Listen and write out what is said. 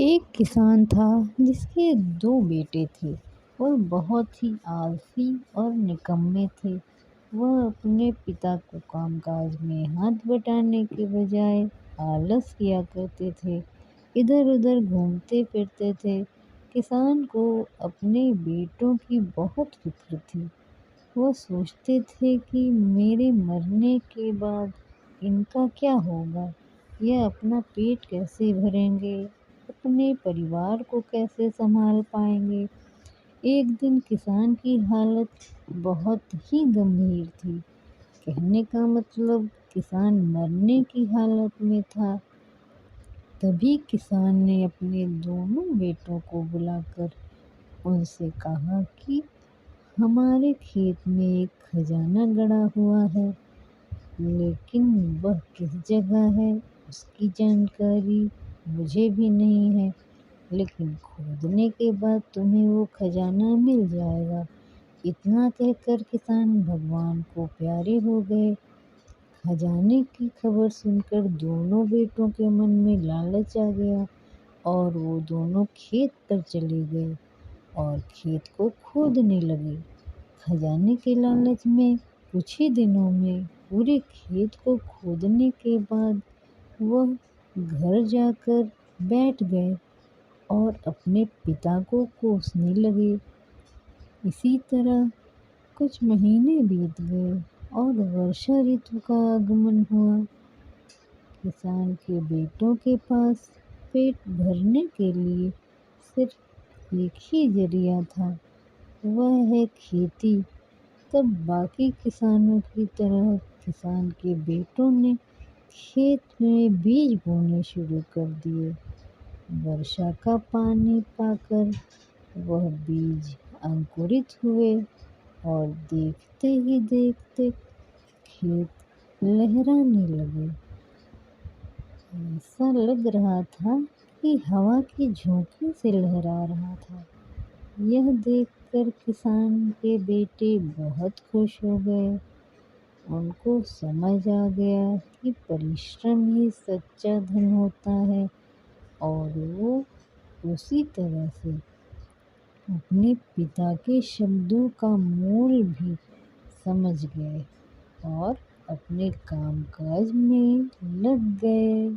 एक किसान था जिसके दो बेटे थे और बहुत ही आलसी और निकम्मे थे। वह अपने पिता को कामकाज में हाथ बटाने के बजाय आलस किया करते थे, इधर उधर घूमते फिरते थे। किसान को अपने बेटों की बहुत फिक्र थी। वो सोचते थे कि मेरे मरने के बाद इनका क्या होगा, यह अपना पेट कैसे भरेंगे, अपने परिवार को कैसे संभाल पाएंगे। एक दिन किसान की हालत बहुत ही गंभीर थी। कहने का मतलब किसान मरने की हालत में था। तभी किसान ने अपने दोनों बेटों को बुलाकर उनसे कहा कि हमारे खेत में एक खजाना गड़ा हुआ है, लेकिन वह किस जगह है उसकी जानकारी मुझे भी नहीं है। लेकिन खोदने के बाद तुम्हें वो खजाना मिल जाएगा। इतना कहकर किसान भगवान को प्यारे हो गए। खजाने की खबर सुनकर दोनों बेटों के मन में लालच आ गया और वो दोनों खेत पर चले गए और खेत को खोदने लगे। खजाने के लालच में कुछ ही दिनों में पूरे खेत को खोदने के बाद वह घर जाकर बैठ गए और अपने पिता को कोसने लगे। इसी तरह कुछ महीने बीत गए और वर्षा ऋतु का आगमन हुआ। किसान के बेटों के पास पेट भरने के लिए सिर्फ एक ही जरिया था, वह है खेती। तब बाकी किसानों की तरह किसान के बेटों ने खेत में बीज बोने शुरू कर दिए। वर्षा का पानी पाकर वह बीज अंकुरित हुए और देखते ही देखते खेत लहराने लगे। ऐसा लग रहा था कि हवा की झोंके से लहरा रहा था। यह देखकर किसान के बेटे बहुत खुश हो गए। उनको समझ आ गया कि परिश्रम ही सच्चा धन होता है और वो उसी तरह से अपने पिता के शब्दों का मोल भी समझ गए और अपने कामकाज में लग गए।